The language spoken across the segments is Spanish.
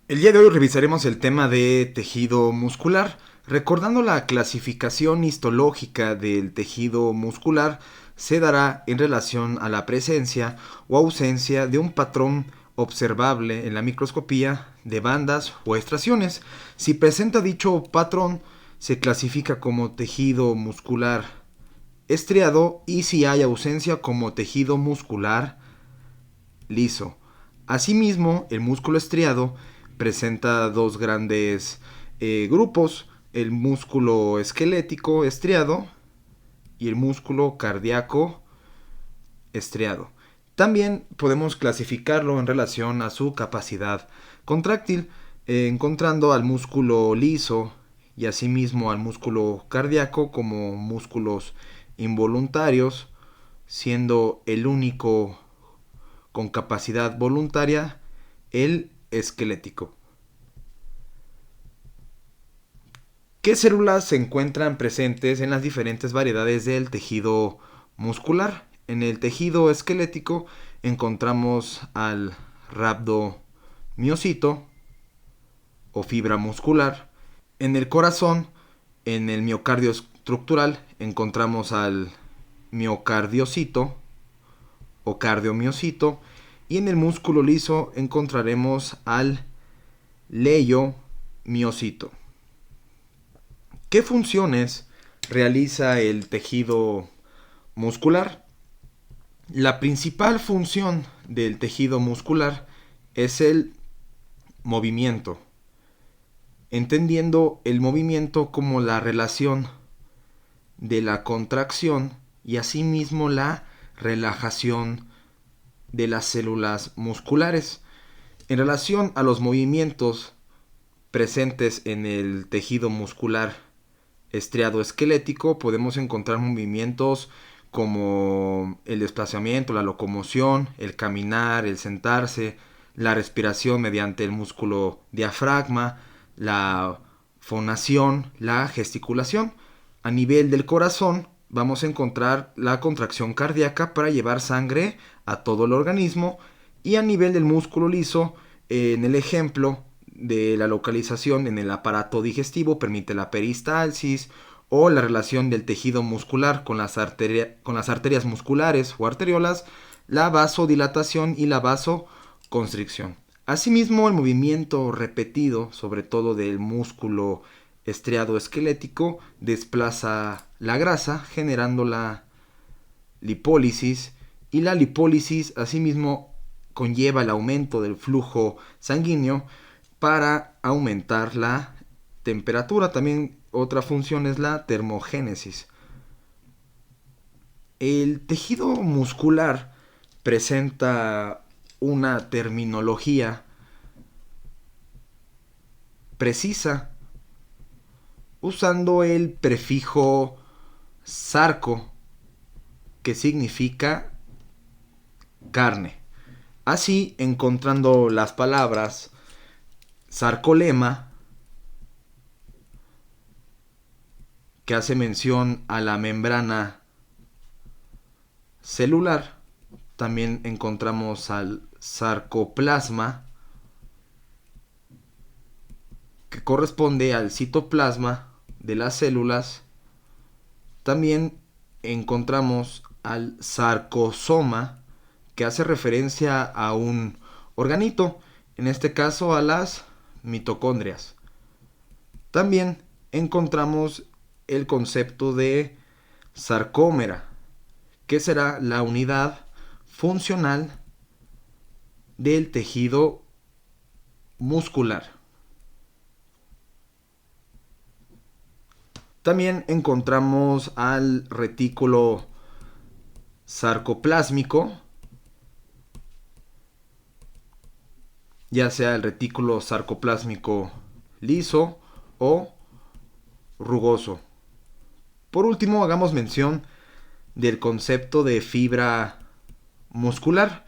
El día de hoy revisaremos el tema de tejido muscular, recordando la clasificación histológica del tejido muscular se dará en relación a la presencia o ausencia de un patrón observable en la microscopía de bandas o estriaciones. Si presenta dicho patrón, se clasifica como tejido muscular estriado y si hay ausencia como tejido muscular liso. Asimismo, el músculo estriado presenta dos grandes grupos, el músculo esquelético estriado y el músculo cardíaco estriado. También podemos clasificarlo en relación a su capacidad contráctil, encontrando al músculo liso y asimismo al músculo cardíaco como músculos involuntarios, siendo el único con capacidad voluntaria el esquelético. ¿Qué células se encuentran presentes en las diferentes variedades del tejido muscular? En el tejido esquelético encontramos al rhabdomiocito o fibra muscular. En el corazón, en el miocardio estructural, encontramos al miocardiocito o cardiomiocito. Y en el músculo liso encontraremos al leiomiocito. ¿Qué funciones realiza el tejido muscular? La principal función del tejido muscular es el movimiento, entendiendo el movimiento como la relación de la contracción y asimismo la relajación de las células musculares. En relación a los movimientos presentes en el tejido muscular estriado esquelético, podemos encontrar movimientos como el desplazamiento, la locomoción, el caminar, el sentarse, la respiración mediante el músculo diafragma, la fonación, la gesticulación. A nivel del corazón vamos a encontrar la contracción cardíaca para llevar sangre a todo el organismo, y a nivel del músculo liso, en el ejemplo de la localización en el aparato digestivo, permite la peristalsis o la relación del tejido muscular con las arterias musculares o arteriolas, la vasodilatación y la vasoconstricción. Asimismo, el movimiento repetido, sobre todo del músculo estriado esquelético, desplaza la grasa generando la lipólisis, y la lipólisis asimismo conlleva el aumento del flujo sanguíneo para aumentar la temperatura. También otra función es la termogénesis. El tejido muscular presenta una terminología precisa usando el prefijo sarco, que significa carne. Así, encontrando las palabras sarcolema, que hace mención a la membrana celular, también encontramos al sarcoplasma, que corresponde al citoplasma de las células. También encontramos al sarcosoma, que hace referencia a un organito, en este caso a las mitocondrias. También encontramos el concepto de sarcómera, que será la unidad funcional del tejido muscular. También encontramos al retículo sarcoplásmico, ya sea el retículo sarcoplásmico liso o rugoso. Por último, hagamos mención del concepto de fibra muscular.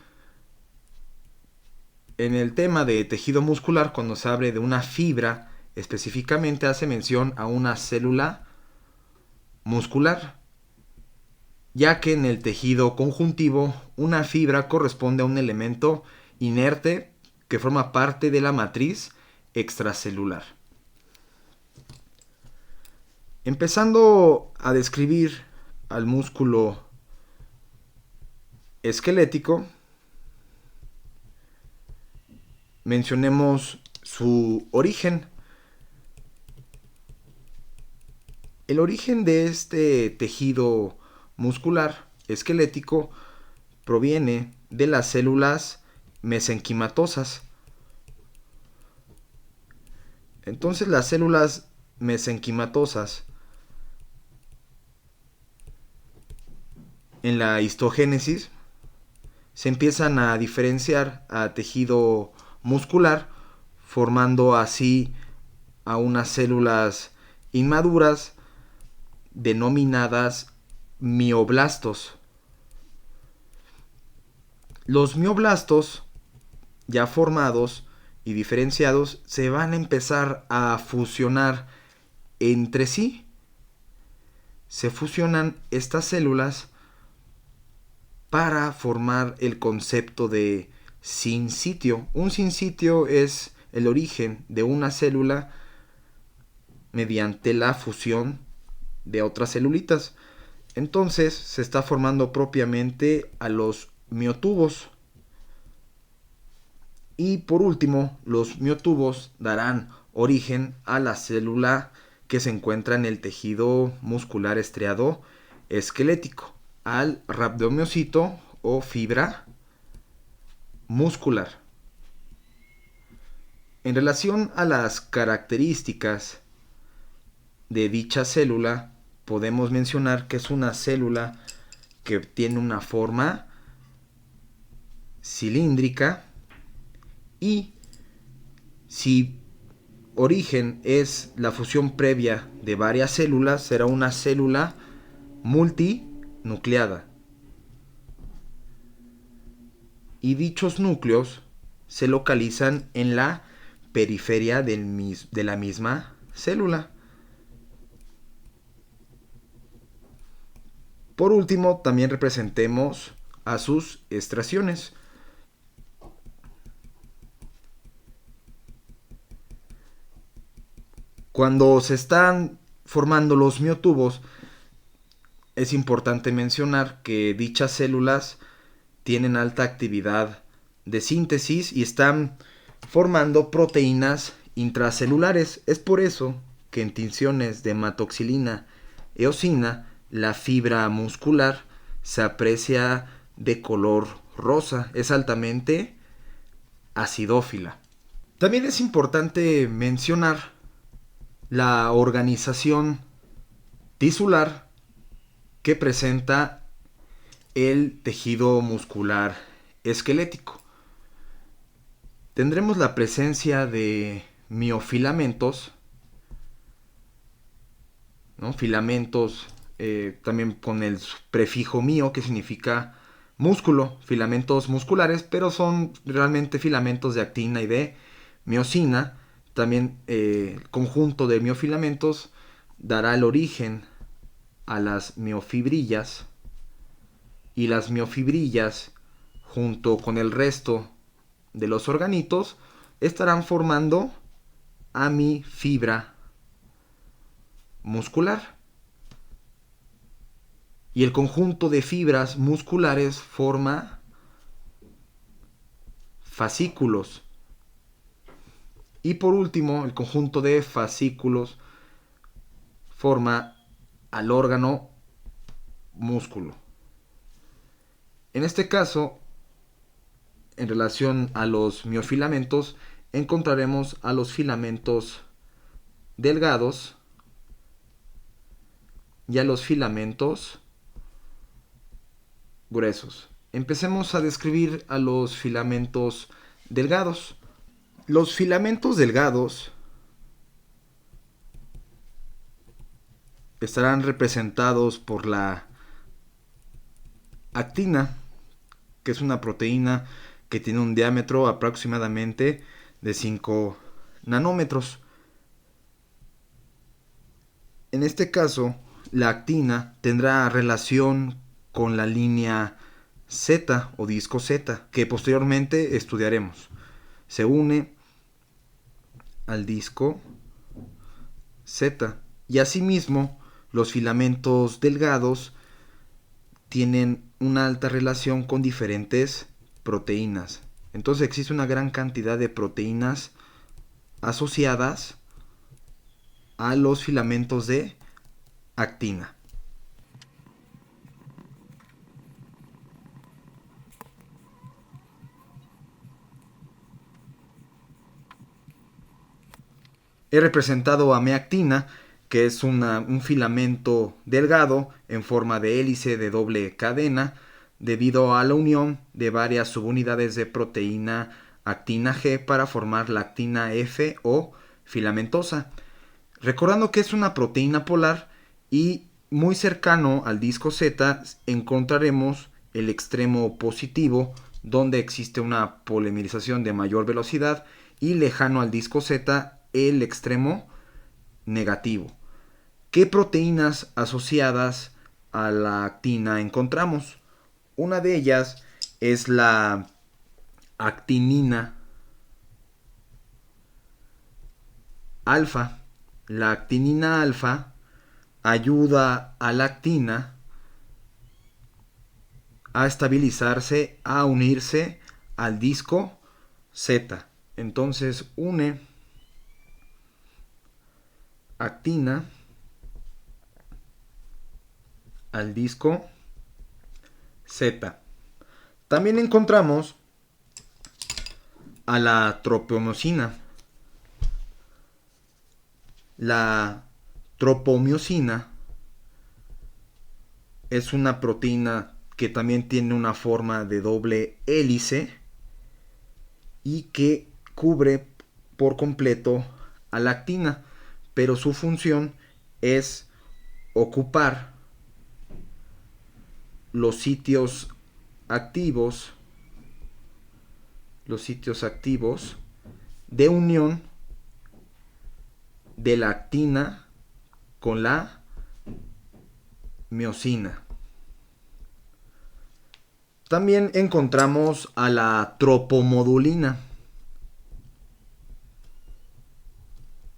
En el tema de tejido muscular, cuando se habla de una fibra, específicamente hace mención a una célula muscular, ya que en el tejido conjuntivo una fibra corresponde a un elemento inerte que forma parte de la matriz extracelular. Empezando a describir al músculo esquelético, mencionemos su origen. El origen de este tejido muscular esquelético proviene de las células mesenquimatosas. Entonces las células mesenquimatosas en la histogénesis se empiezan a diferenciar a tejido muscular, formando así a unas células inmaduras denominadas mioblastos. Los mioblastos, ya formados y diferenciados, se van a empezar a fusionar entre sí. Se fusionan estas células para formar el concepto de sinsitio. Un sinsitio es el origen de una célula mediante la fusión de otras celulitas. Entonces se está formando propiamente a los miotubos. Y por último, los miotubos darán origen a la célula que se encuentra en el tejido muscular estriado esquelético, al rhabdomiocito o fibra muscular. En relación a las características de dicha célula, podemos mencionar que es una célula que tiene una forma cilíndrica y si origen es la fusión previa de varias células, será una célula multinucleada. Y dichos núcleos se localizan en la periferia de la misma célula. Por último, también representemos a sus estriaciones. Cuando se están formando los miotubos, es importante mencionar que dichas células tienen alta actividad de síntesis y están formando proteínas intracelulares. Es por eso que en tinciones de hematoxilina eosina la fibra muscular se aprecia de color rosa. Es altamente acidófila. También es importante mencionar la organización tisular que presenta el tejido muscular esquelético. Tendremos la presencia de miofilamentos, ¿no? Filamentos también con el prefijo mio, que significa músculo, filamentos musculares, pero son realmente filamentos de actina y de miosina. También el conjunto de miofilamentos dará el origen a las miofibrillas, y las miofibrillas, junto con el resto de los organitos, estarán formando a mi fibra muscular. Y el conjunto de fibras musculares forma fascículos. Y por último, el conjunto de fascículos forma al órgano músculo. En este caso, en relación a los miofilamentos, encontraremos a los filamentos delgados y a los filamentos gruesos. Empecemos a describir a los filamentos delgados. Los filamentos delgados estarán representados por la actina, que es una proteína que tiene un diámetro aproximadamente de 5 nanómetros. En este caso, la actina tendrá relación con la línea Z o disco Z, que posteriormente estudiaremos. Se une al disco Z. Y asimismo, los filamentos delgados tienen una alta relación con diferentes proteínas. Entonces existe una gran cantidad de proteínas asociadas a los filamentos de actina. He representado a meactina, que es un filamento delgado en forma de hélice de doble cadena, debido a la unión de varias subunidades de proteína actina G para formar la actina F o filamentosa. Recordando que es una proteína polar y muy cercano al disco Z encontraremos el extremo positivo, donde existe una polimerización de mayor velocidad, y lejano al disco Z el extremo negativo. ¿Qué proteínas asociadas a la actina encontramos? Una de ellas es la actinina alfa. La actinina alfa ayuda a la actina a estabilizarse, a unirse al disco Z. Entonces une actina al disco Z. También encontramos a la tropomiosina. La tropomiosina es una proteína que también tiene una forma de doble hélice y que cubre por completo a la actina, pero su función es ocupar los sitios activos de unión de la actina con la miosina. También encontramos a la tropomodulina.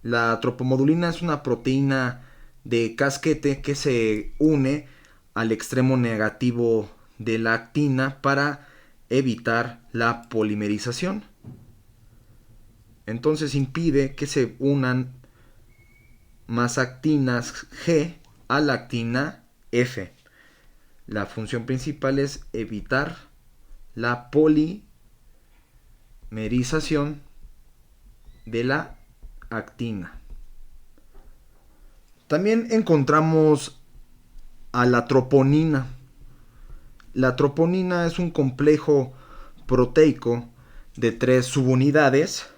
La tropomodulina es una proteína de casquete que se une al extremo negativo de la actina para evitar la polimerización. Entonces impide que se unan más actinas G a la actina F. La función principal es evitar la polimerización de la actina. También encontramos a la troponina. La troponina es un complejo proteico de 3 subunidades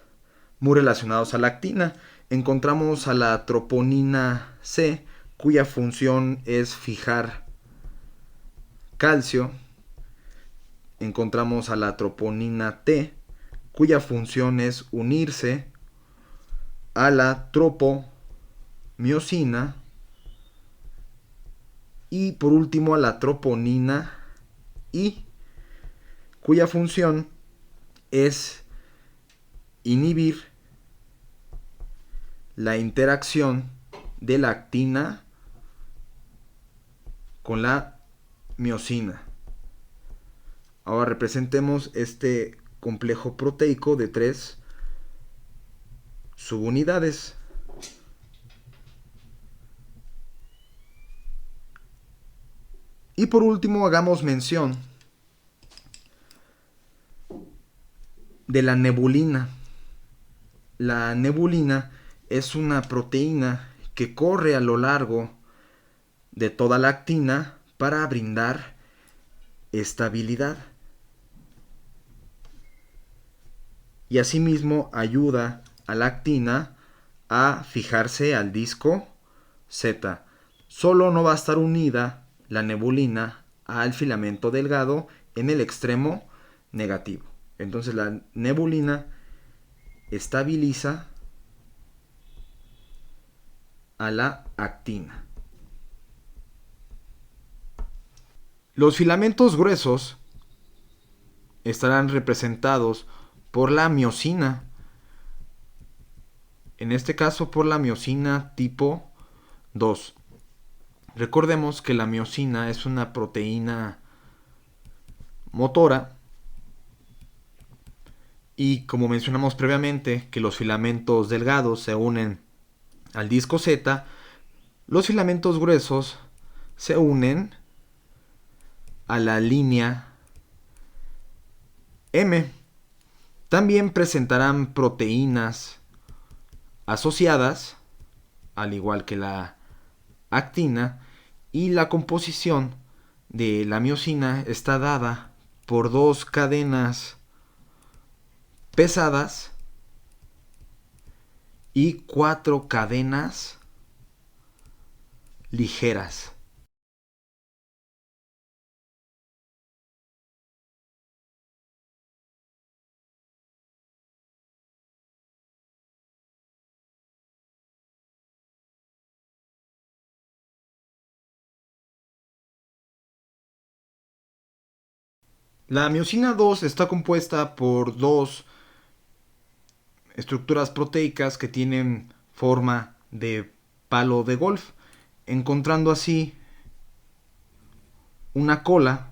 muy relacionados a la actina. Encontramos a la troponina C, cuya función es fijar calcio. Encontramos a la troponina T, cuya función es unirse a la tropomiosina. Y por último a la troponina I, cuya función es inhibir la interacción de la actina con la miosina. Ahora representemos este complejo proteico de 3 subunidades. Y por último hagamos mención de la nebulina. La nebulina es una proteína que corre a lo largo de toda la actina para brindar estabilidad. Y asimismo ayuda a la actina a fijarse al disco Z. Solo no va a estar unida la nebulina al filamento delgado en el extremo negativo. Entonces la nebulina estabiliza a la actina. Los filamentos gruesos estarán representados por la miosina. en este caso por la miosina tipo 2. Recordemos que la miosina es una proteína motora y, como mencionamos previamente, que los filamentos delgados se unen al disco Z, los filamentos gruesos se unen a la línea M. También presentarán proteínas asociadas, al igual que la actina, y la composición de la miosina está dada por dos cadenas pesadas y cuatro cadenas ligeras. La miosina 2 está compuesta por dos estructuras proteicas que tienen forma de palo de golf, encontrando así una cola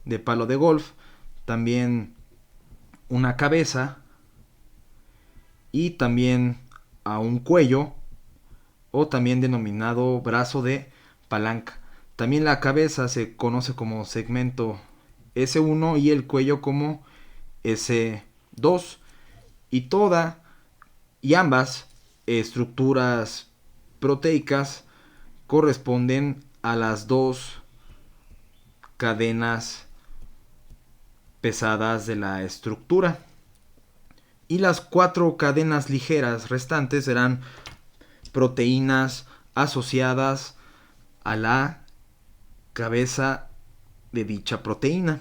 de palo de golf, también una cabeza y también a un cuello, o también denominado brazo de palanca. También la cabeza se conoce como segmento S1 y el cuello como S2, y toda y ambas estructuras proteicas corresponden a las dos cadenas pesadas de la estructura, y las cuatro cadenas ligeras restantes serán proteínas asociadas a la cabeza de dicha proteína.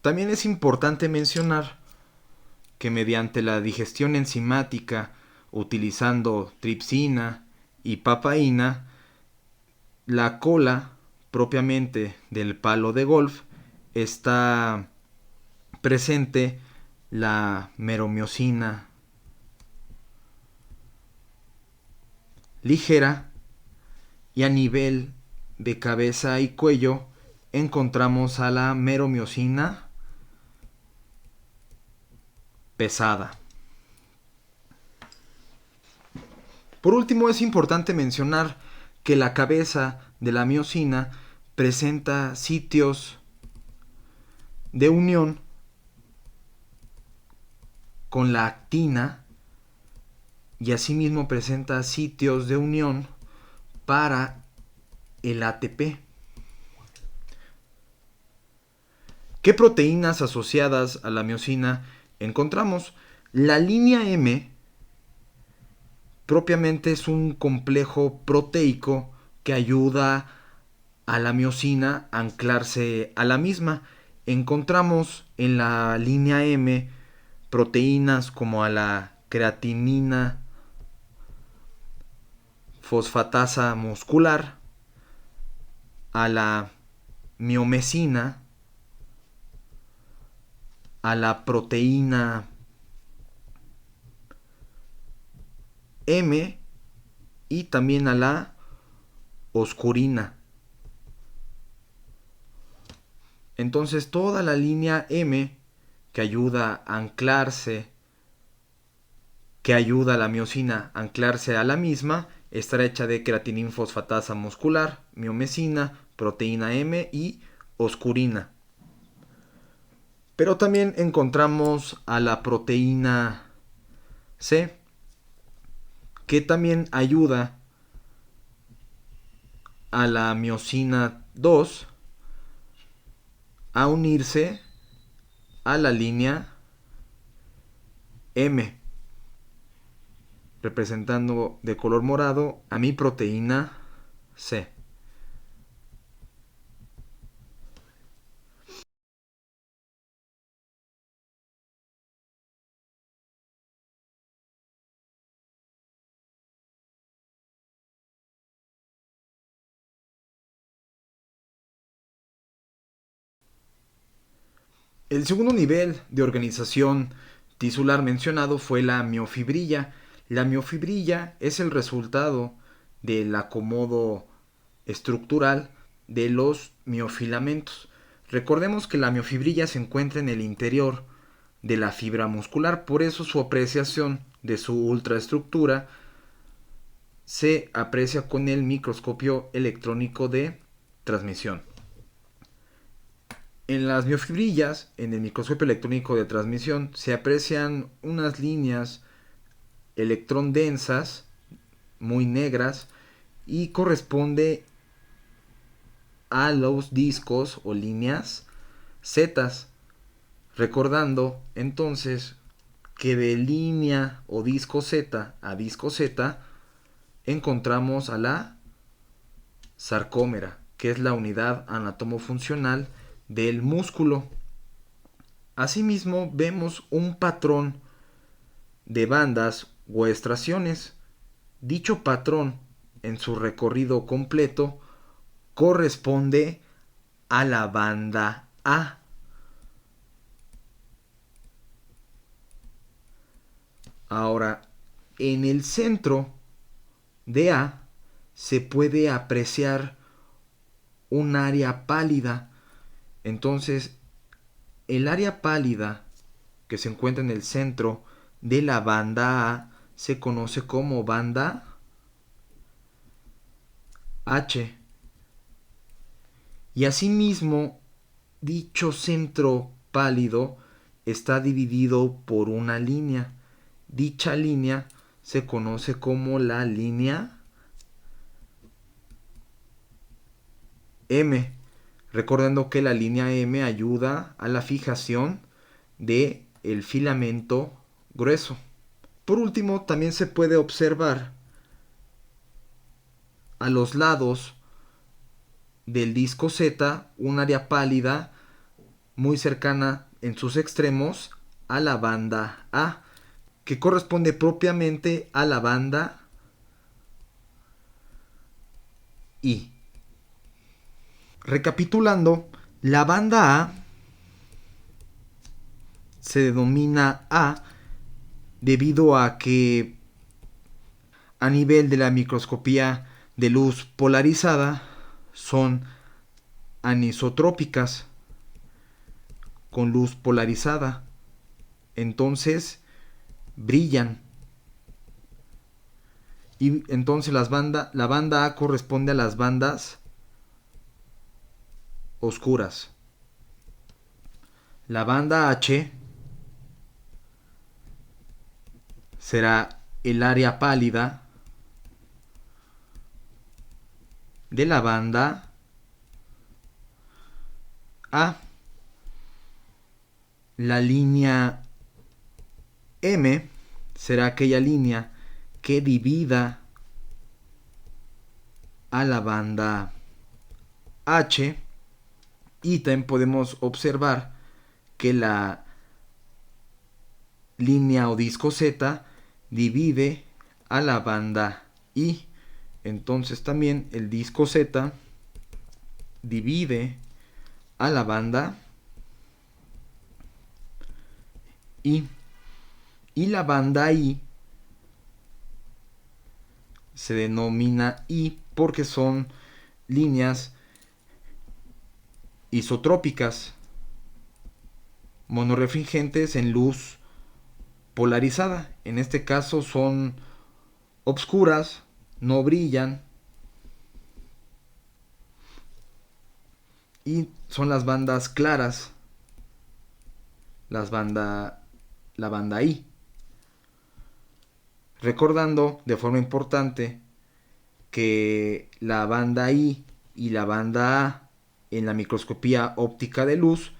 También es importante mencionar que mediante la digestión enzimática utilizando tripsina y papaína, la cola propiamente del palo de golf está presente la meromiosina ligera, y a nivel de cabeza y cuello encontramos a la meromiosina pesada. Por último, es importante mencionar que la cabeza de la miosina presenta sitios de unión con la actina, y asimismo presenta sitios de unión para el ATP. ¿Qué proteínas asociadas a la miosina encontramos? La línea M propiamente es un complejo proteico que ayuda a la miosina a anclarse a la misma. Encontramos en la línea M proteínas como a la creatinina fosfatasa muscular, a la miomesina, a la proteína M y también a la oscurina. Entonces toda la línea M que ayuda a anclarse, que ayuda a la miosina a anclarse a la misma, estará hecha de creatinina fosfatasa muscular, miomesina, proteína M y oscurina. Pero también encontramos a la proteína C, que también ayuda a la miosina 2 a unirse a la línea M, representando de color morado a mi proteína C. El segundo nivel de organización tisular mencionado fue la miofibrilla. La miofibrilla es el resultado del acomodo estructural de los miofilamentos. Recordemos que la miofibrilla se encuentra en el interior de la fibra muscular, por eso su apreciación de su ultraestructura se aprecia con el microscopio electrónico de transmisión. En las miofibrillas, en el microscopio electrónico de transmisión, se aprecian unas líneas electrón densas, muy negras, y corresponde a los discos o líneas zetas, recordando entonces que de línea o disco Z a disco Z encontramos a la sarcómera, que es la unidad anatomofuncional del músculo. Asimismo, vemos un patrón de bandas o estraciones. Dicho patrón, en su recorrido completo, corresponde a la banda A. Ahora, en el centro de A se puede apreciar un área pálida. Entonces, el área pálida que se encuentra en el centro de la banda A se conoce como banda H. Y asimismo, dicho centro pálido está dividido por una línea. Dicha línea se conoce como la línea M, recordando que la línea M ayuda a la fijación de el filamento grueso. Por último, también se puede observar a los lados del disco Z un área pálida muy cercana en sus extremos a la banda A, que corresponde propiamente a la banda I. Recapitulando, la banda A se denomina A debido a que a nivel de la microscopía de luz polarizada son anisotrópicas con luz polarizada. Entonces brillan. Y entonces la banda A corresponde a las bandas oscuras. La banda H será el área pálida de la banda A. La línea M será aquella línea que divida a la banda H, y también podemos observar que la línea o disco Z divide a la banda I. Entonces también el disco Z divide a la banda I. Y la banda I se denomina I porque son líneas isotrópicas, monorefringentes en luz polarizada. En este caso son obscuras, no brillan, y son las bandas claras, la banda I. Recordando de forma importante que la banda I y la banda A en la microscopía óptica de luz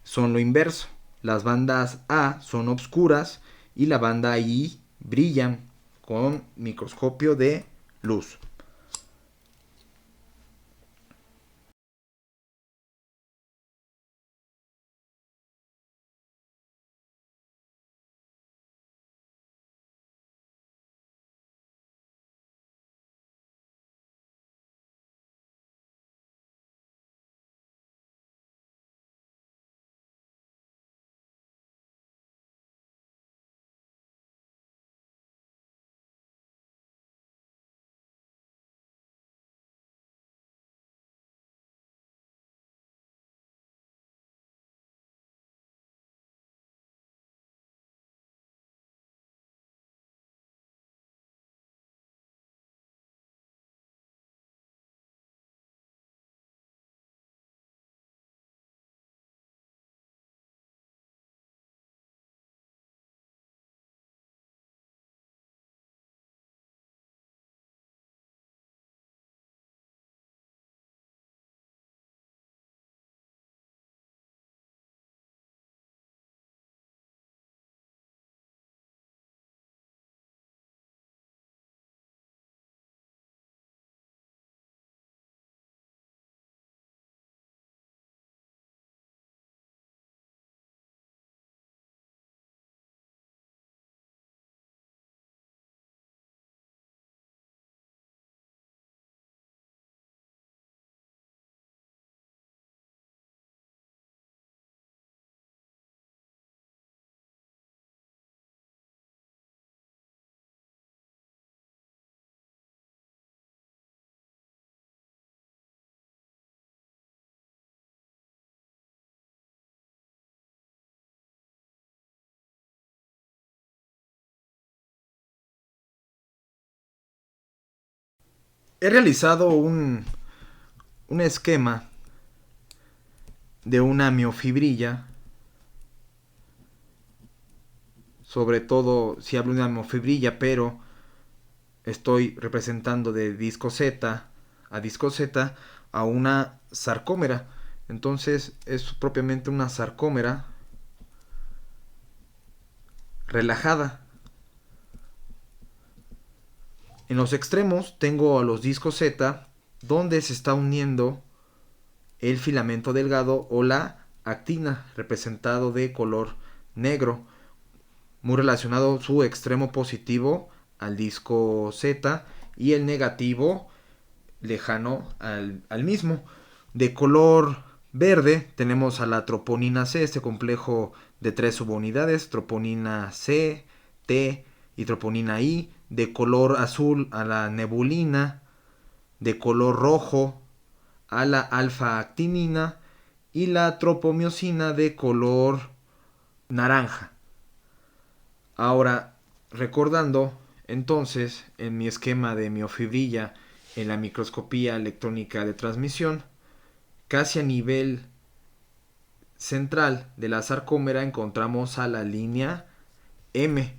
son lo inverso. Las bandas A son obscuras y la banda I brillan con microscopio de luz. He realizado un esquema de una miofibrilla, sobre todo si hablo de una miofibrilla, pero estoy representando de disco Z a disco Z a una sarcómera. Entonces es propiamente una sarcómera relajada. En los extremos tengo a los discos Z, donde se está uniendo el filamento delgado o la actina, representado de color negro, muy relacionado su extremo positivo al disco Z y el negativo lejano al mismo. De color verde tenemos a la troponina C, este complejo de 3 subunidades, troponina C, T y troponina I. De color azul a la nebulina, de color rojo a la alfa-actinina y la tropomiosina de color naranja. Ahora, recordando entonces en mi esquema de miofibrilla en la microscopía electrónica de transmisión, casi a nivel central de la sarcómera encontramos a la línea M.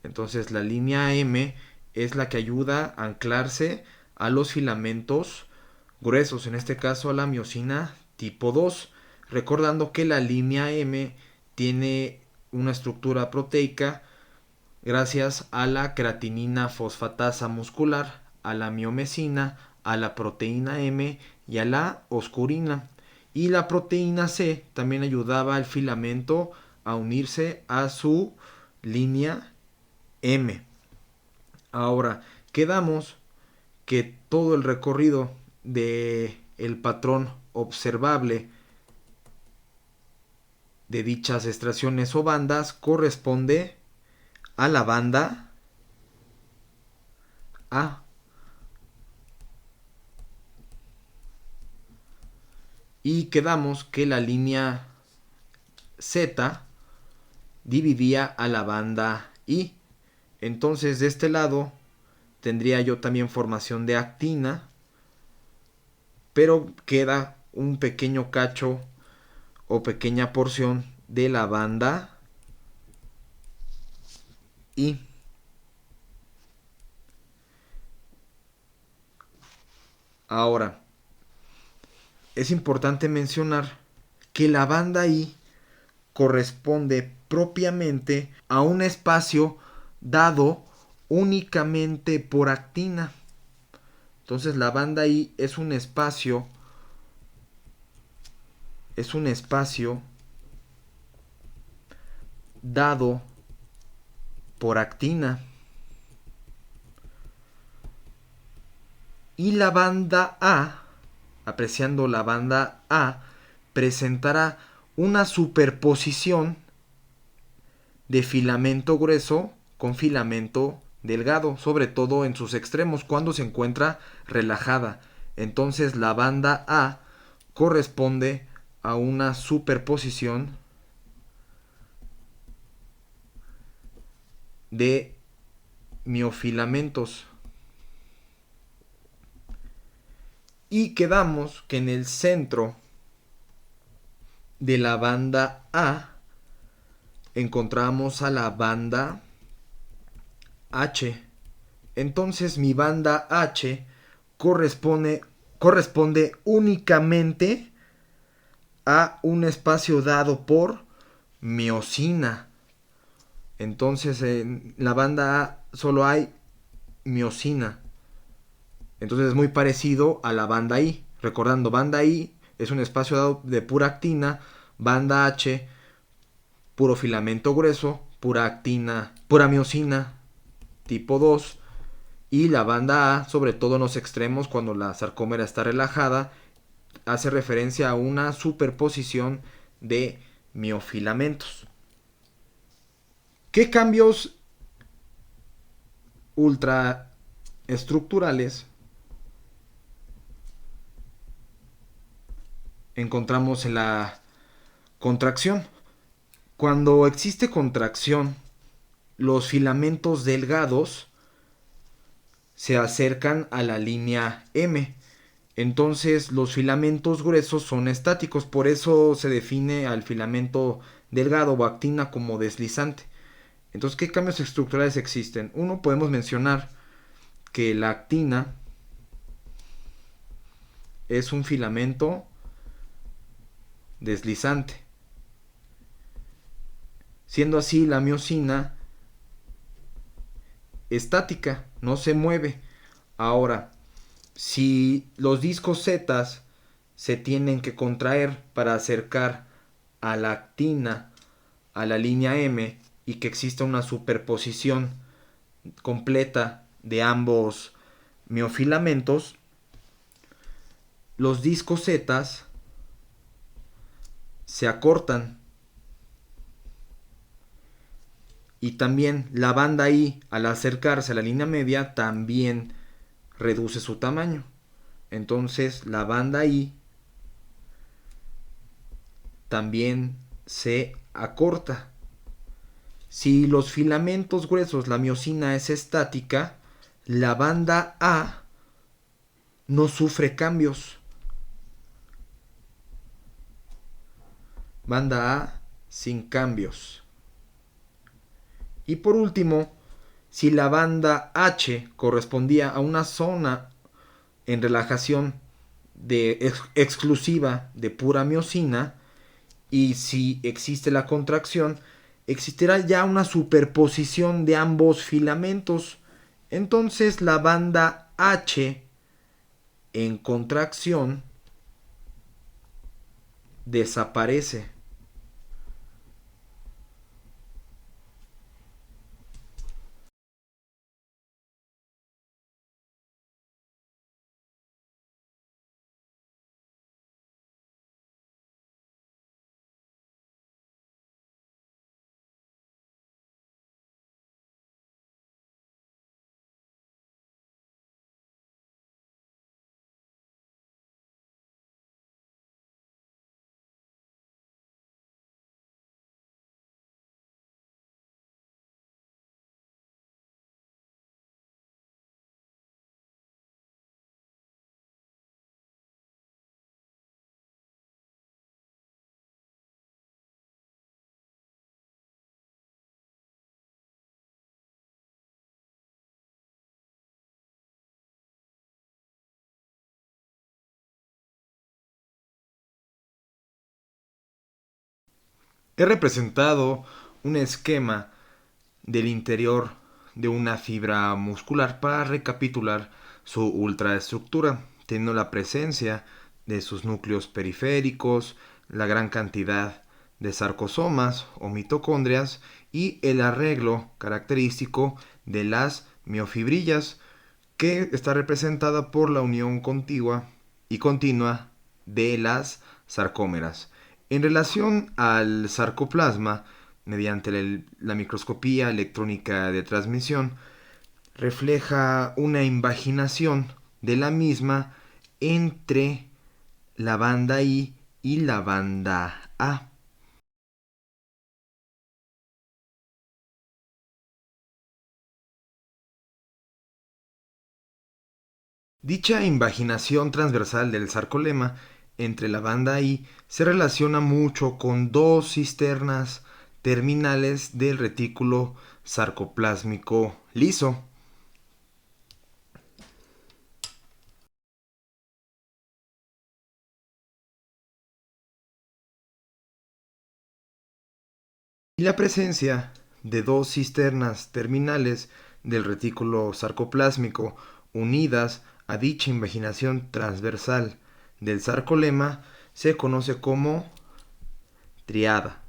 Entonces la línea M es la que ayuda a anclarse a los filamentos gruesos, en este caso a la miosina tipo 2, recordando que la línea M tiene una estructura proteica gracias a la creatinina fosfatasa muscular, a la miomesina, a la proteína M y a la oscurina. Y la proteína C también ayudaba al filamento a unirse a su línea M. Ahora, quedamos que todo el recorrido de el patrón observable de dichas estriaciones o bandas corresponde a la banda A. Y quedamos que la línea Z dividía a la banda I. Entonces de este lado tendría yo también formación de actina, pero queda un pequeño cacho o pequeña porción de la banda I. Ahora, es importante mencionar que la banda I corresponde propiamente a un espacio dado únicamente por actina. Entonces la banda I es un espacio dado por actina. Y la banda A, apreciando la banda A, presentará una superposición de filamento grueso con filamento delgado, sobre todo en sus extremos cuando se encuentra relajada. Entonces la banda A corresponde a una superposición de miofilamentos. Y quedamos que en el centro de la banda A encontramos a la banda H. Entonces mi banda H corresponde únicamente a un espacio dado por miosina. Entonces en la banda A solo hay miosina. Entonces es muy parecido a la banda I. Recordando, banda I es un espacio dado de pura actina, banda H, puro filamento grueso, pura actina, pura miosina tipo 2, y la banda A, sobre todo en los extremos cuando la sarcómera está relajada, hace referencia a una superposición de miofilamentos. ¿Qué cambios ultraestructurales encontramos en la contracción? Cuando existe contracción, los filamentos delgados se acercan a la línea M. Entonces los filamentos gruesos son estáticos, por eso se define al filamento delgado o actina como deslizante. Entonces, ¿qué cambios estructurales existen? Uno, podemos mencionar que la actina es un filamento deslizante. Siendo así, la miosina estática, no se mueve. Ahora, si los discos Z se tienen que contraer para acercar a la actina a la línea M y que exista una superposición completa de ambos miofilamentos, los discos Z se acortan y también la banda I al acercarse a la línea media también reduce su tamaño. Entonces la banda I también se acorta. Si los filamentos gruesos, la miosina es estática, la banda A no sufre cambios. Banda A sin cambios. Y por último, si la banda H correspondía a una zona en relajación exclusiva de pura miosina, y si existe la contracción, existirá ya una superposición de ambos filamentos. Entonces la banda H en contracción desaparece. He representado un esquema del interior de una fibra muscular para recapitular su ultraestructura, teniendo la presencia de sus núcleos periféricos, la gran cantidad de sarcosomas o mitocondrias y el arreglo característico de las miofibrillas, que está representada por la unión contigua y continua de las sarcómeras. En relación al sarcoplasma, mediante la microscopía electrónica de transmisión, refleja una invaginación de la misma entre la banda I y la banda A. Dicha invaginación transversal del sarcolema entre la banda I se relaciona mucho con dos cisternas terminales del retículo sarcoplásmico liso. Y la presencia de dos cisternas terminales del retículo sarcoplásmico unidas a dicha invaginación transversal del sarcolema se conoce como triada.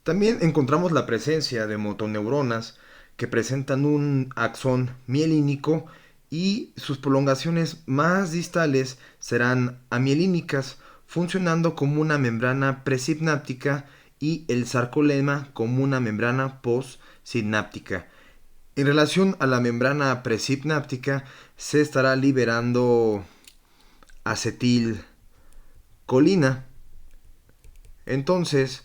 También encontramos la presencia de motoneuronas que presentan un axón mielínico y sus prolongaciones más distales serán amielínicas, funcionando como una membrana presináptica y el sarcolema como una membrana postsináptica. En relación a la membrana presináptica se estará liberando acetilcolina. Entonces,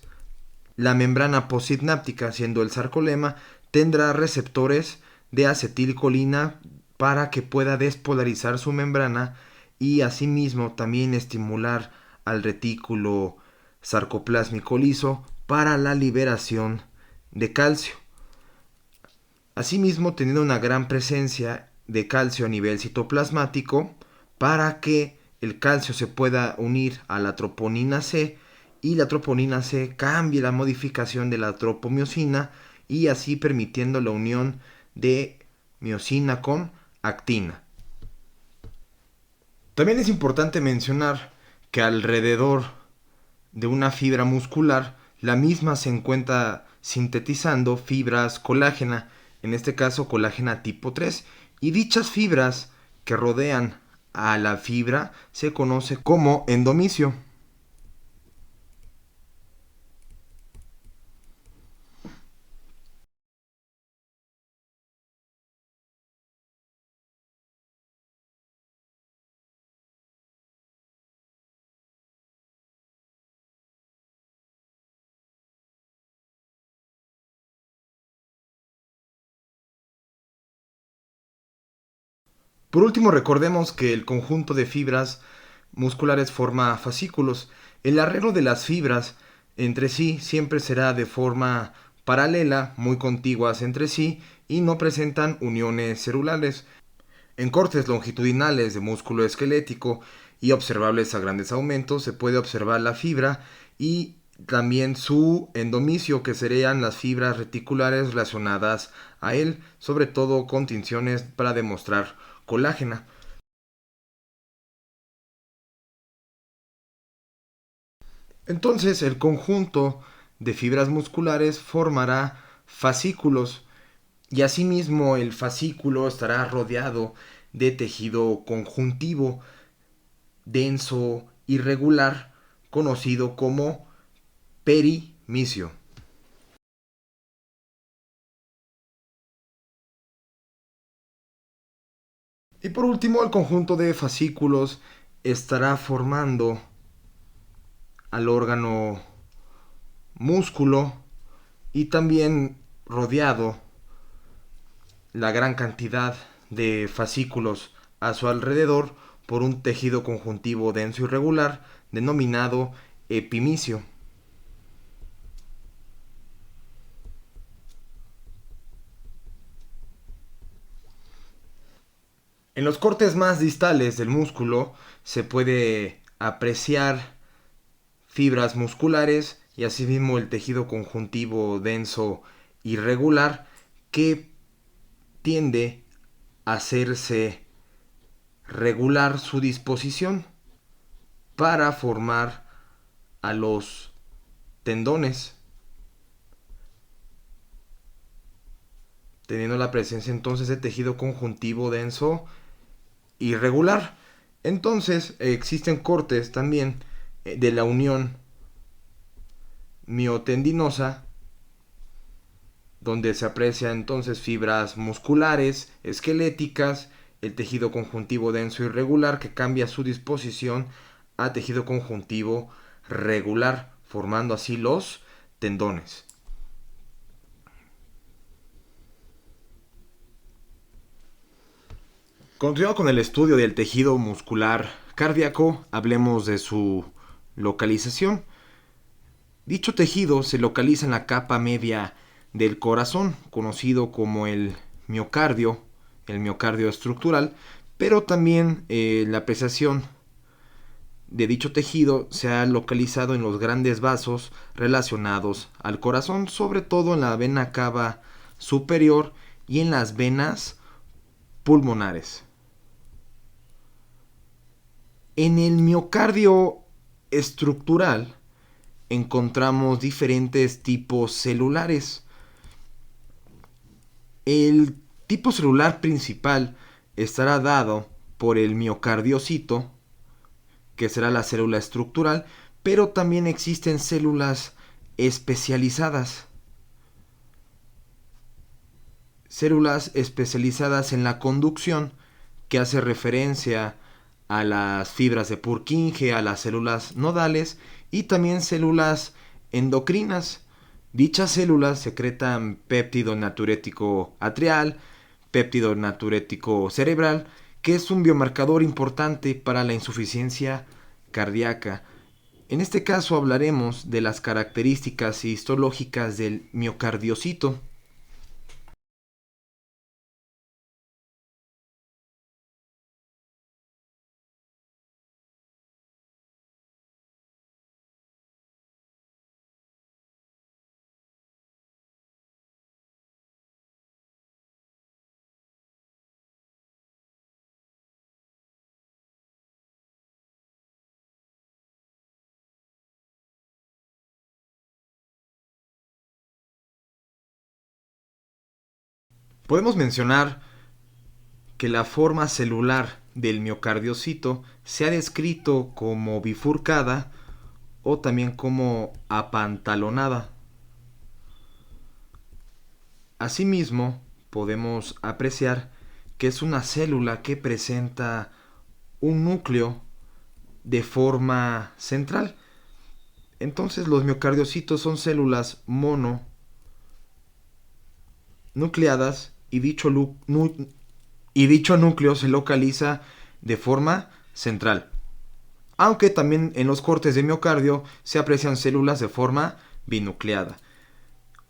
La membrana postsináptica, siendo el sarcolema, tendrá receptores de acetilcolina para que pueda despolarizar su membrana y asimismo también estimular al retículo sarcoplásmico liso para la liberación de calcio. Asimismo, teniendo una gran presencia de calcio a nivel citoplasmático para que el calcio se pueda unir a la troponina C y la troponina C cambie la modificación de la tropomiosina y así permitiendo la unión de miosina con actina. También es importante mencionar que alrededor de una fibra muscular, la misma se encuentra sintetizando fibras colágena, en este caso colágena tipo 3, y dichas fibras que rodean a la fibra se conoce como endomisio. Por último, recordemos que el conjunto de fibras musculares forma fascículos. El arreglo de las fibras entre sí siempre será de forma paralela, muy contiguas entre sí y no presentan uniones celulares. En cortes longitudinales de músculo esquelético y observables a grandes aumentos se puede observar la fibra y también su endomisio, que serían las fibras reticulares relacionadas a él, sobre todo con tinciones para demostrar colágena. Entonces el conjunto de fibras musculares formará fascículos y asimismo el fascículo estará rodeado de tejido conjuntivo denso irregular conocido como perimisio. Y por último, el conjunto de fascículos estará formando al órgano músculo y también rodeado la gran cantidad de fascículos a su alrededor por un tejido conjuntivo denso y regular denominado epimisio. En los cortes más distales del músculo se puede apreciar fibras musculares y asimismo el tejido conjuntivo denso irregular que tiende a hacerse regular su disposición para formar a los tendones, teniendo la presencia entonces de tejido conjuntivo denso irregular. Entonces existen cortes también de la unión miotendinosa, donde se aprecia entonces fibras musculares, esqueléticas, el tejido conjuntivo denso irregular que cambia su disposición a tejido conjuntivo regular, formando así los tendones. Continuando con el estudio del tejido muscular cardíaco, hablemos de su localización. Dicho tejido se localiza en la capa media del corazón, conocido como el miocardio estructural, pero también la apreciación de dicho tejido se ha localizado en los grandes vasos relacionados al corazón, sobre todo en la vena cava superior y en las venas pulmonares. En el miocardio estructural encontramos diferentes tipos celulares. El tipo celular principal estará dado por el miocardiocito, que será la célula estructural, pero también existen células especializadas. Células especializadas en la conducción, que hace referencia a las fibras de Purkinje, a las células nodales y también células endocrinas, Dichas células secretan péptido natriurético atrial, péptido natriurético cerebral, que es un biomarcador importante para la insuficiencia cardíaca. En este caso hablaremos de las características histológicas del miocardiocito. Podemos mencionar que la forma celular del miocardiocito se ha descrito como bifurcada o también como apantalonada. Asimismo, podemos apreciar que es una célula que presenta un núcleo de forma central. Entonces los miocardiocitos son células mononucleadas y dicho núcleo se localiza de forma central. Aunque también en los cortes de miocardio se aprecian células de forma binucleada.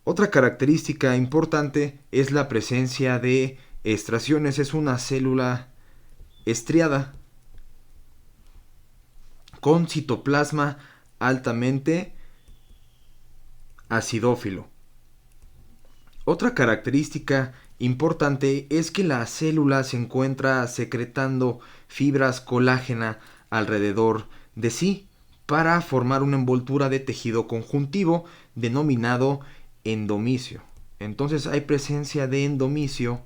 Otra característica importante es la presencia de estriaciones. Es una célula estriada con citoplasma altamente acidófilo. Otra característica importante es que la célula se encuentra secretando fibras colágena alrededor de sí para formar una envoltura de tejido conjuntivo denominado endomicio. Entonces hay presencia de endomicio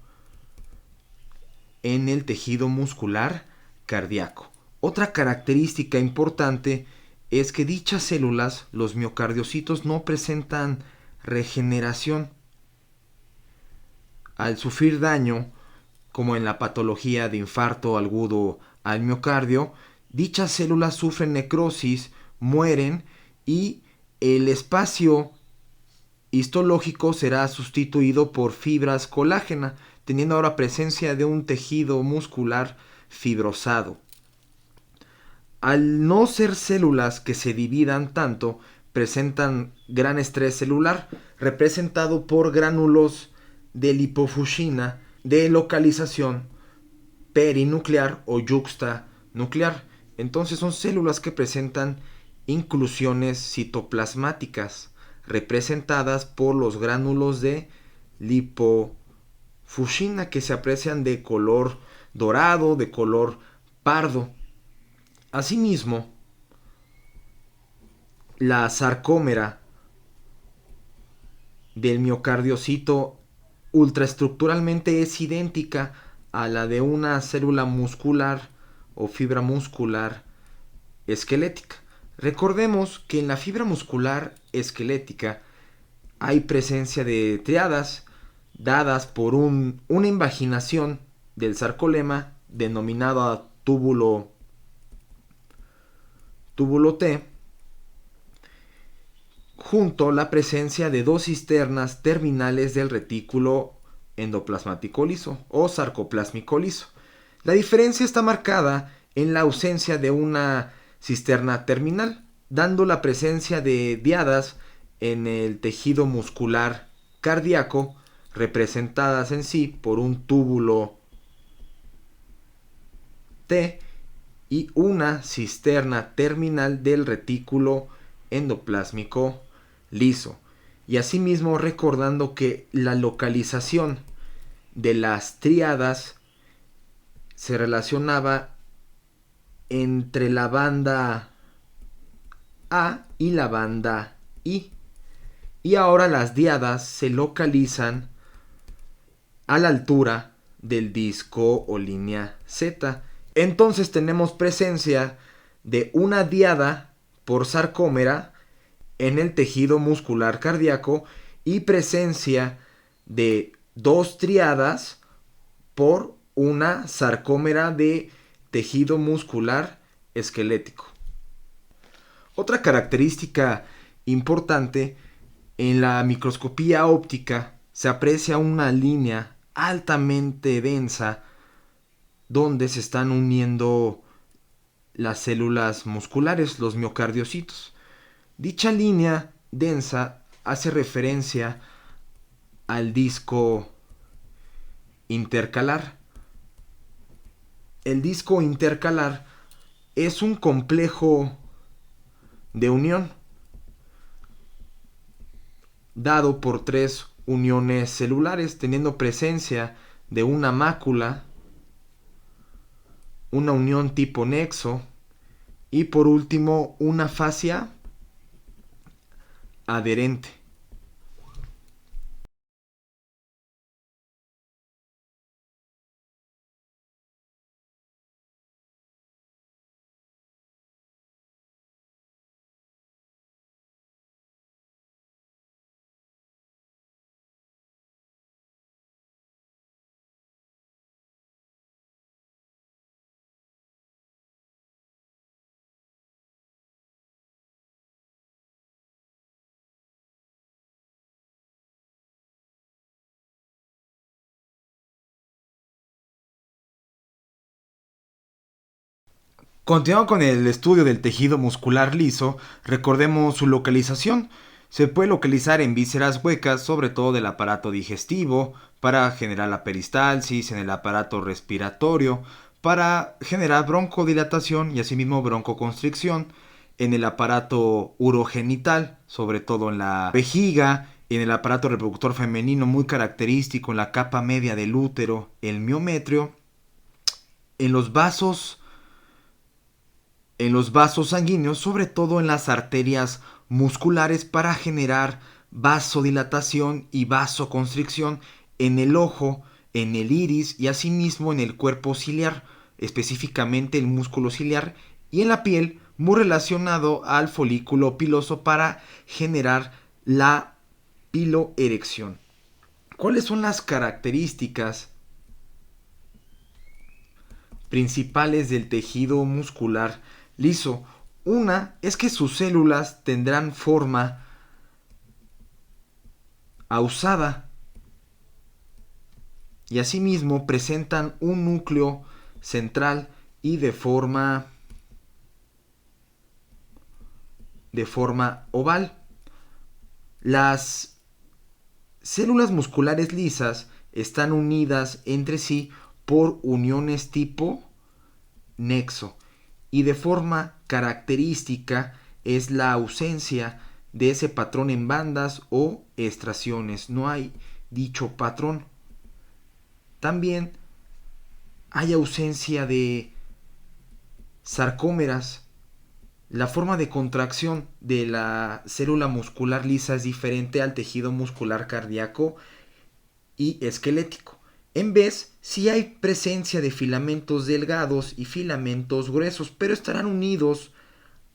en el tejido muscular cardíaco. Otra característica importante es que dichas células, los miocardiocitos, no presentan regeneración. Al sufrir daño, como en la patología de infarto agudo al miocardio, dichas células sufren necrosis, mueren y el espacio histológico será sustituido por fibras colágena, teniendo ahora presencia de un tejido muscular fibrosado. Al no ser células que se dividan tanto, presentan gran estrés celular, representado por gránulos de lipofuscina de localización perinuclear o yuxtanuclear. Entonces son células que presentan inclusiones citoplasmáticas representadas por los gránulos de lipofuscina que se aprecian de color dorado, de color pardo. Asimismo, la sarcómera del miocardiocito ultraestructuralmente es idéntica a la de una célula muscular o fibra muscular esquelética. Recordemos que en la fibra muscular esquelética hay presencia de triadas dadas por una invaginación del sarcolema denominada túbulo T, junto a la presencia de dos cisternas terminales del retículo endoplasmático liso o sarcoplásmico liso. La diferencia está marcada en la ausencia de una cisterna terminal, dando la presencia de diadas en el tejido muscular cardíaco, representadas en sí por un túbulo T y una cisterna terminal del retículo endoplásmico liso. Y asimismo recordando que la localización de las tríadas se relacionaba entre la banda A y la banda I. Y ahora las diadas se localizan a la altura del disco o línea Z. Entonces tenemos presencia de una diada por sarcómera en el tejido muscular cardíaco y presencia de dos triadas por una sarcómera de tejido muscular esquelético. Otra característica importante En la microscopía óptica se aprecia una línea altamente densa donde se están uniendo las células musculares, los miocardiocitos. Dicha línea densa hace referencia al disco intercalar. El disco intercalar es un complejo de unión dado por tres uniones celulares, teniendo presencia de una mácula, una unión tipo nexo y por último una fascia adherente. Continuando con el estudio del tejido muscular liso, recordemos su localización. Se puede localizar en vísceras huecas, sobre todo del aparato digestivo, para generar la peristalsis, en el aparato respiratorio, para generar broncodilatación y asimismo broncoconstricción, en el aparato urogenital, sobre todo en la vejiga, en el aparato reproductor femenino muy característico, en la capa media del útero, el miometrio, en los vasos sanguíneos, sobre todo en las arterias musculares para generar vasodilatación y vasoconstricción en el ojo, en el iris y asimismo en el cuerpo ciliar, específicamente el músculo ciliar, y en la piel, muy relacionado al folículo piloso para generar la piloerección. ¿Cuáles son las características principales del tejido muscular liso? Una es que sus células tendrán forma ausada y asimismo presentan un núcleo central y de forma oval. Las células musculares lisas están unidas entre sí por uniones tipo nexo y de forma característica es la ausencia de ese patrón en bandas o estriaciones. No hay dicho patrón. También hay ausencia de sarcómeras. La forma de contracción de la célula muscular lisa es diferente al tejido muscular cardíaco y esquelético. En vez, sí hay presencia de filamentos delgados y filamentos gruesos, pero estarán unidos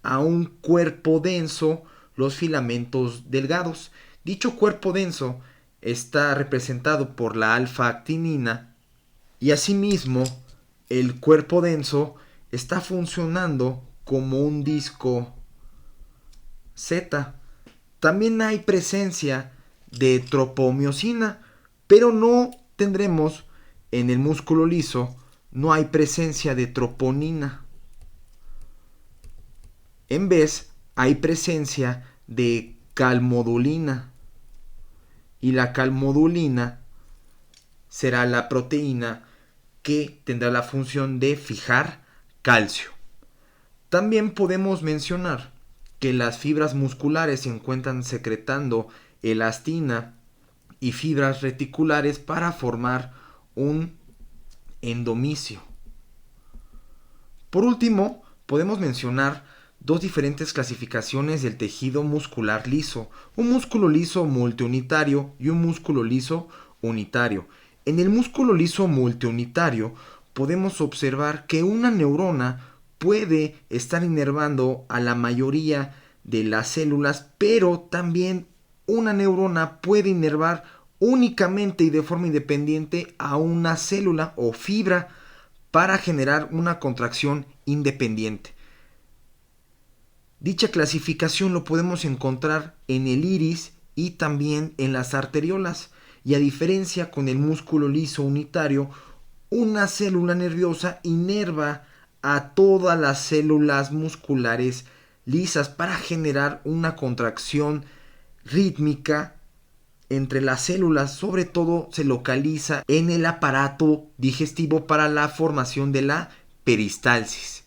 a un cuerpo denso los filamentos delgados. Dicho cuerpo denso está representado por la alfa-actinina y asimismo el cuerpo denso está funcionando como un disco Z. También hay presencia de tropomiosina, pero no tendremos en el músculo liso, no hay presencia de troponina. En vez, hay presencia de calmodulina. Y la calmodulina será la proteína que tendrá la función de fijar calcio. También podemos mencionar que las fibras musculares se encuentran secretando elastina y fibras reticulares para formar un endomisio. Por último, podemos mencionar dos diferentes clasificaciones del tejido muscular liso, un músculo liso multiunitario y un músculo liso unitario. En el músculo liso multiunitario podemos observar que una neurona puede estar inervando a la mayoría de las células, pero también una neurona puede inervar únicamente y de forma independiente a una célula o fibra para generar una contracción independiente. Dicha clasificación lo podemos encontrar en el iris y también en las arteriolas. Y a diferencia con el músculo liso unitario, una célula nerviosa inerva a todas las células musculares lisas para generar una contracción rítmica entre las células. Sobre todo se localiza en el aparato digestivo para la formación de la peristalsis.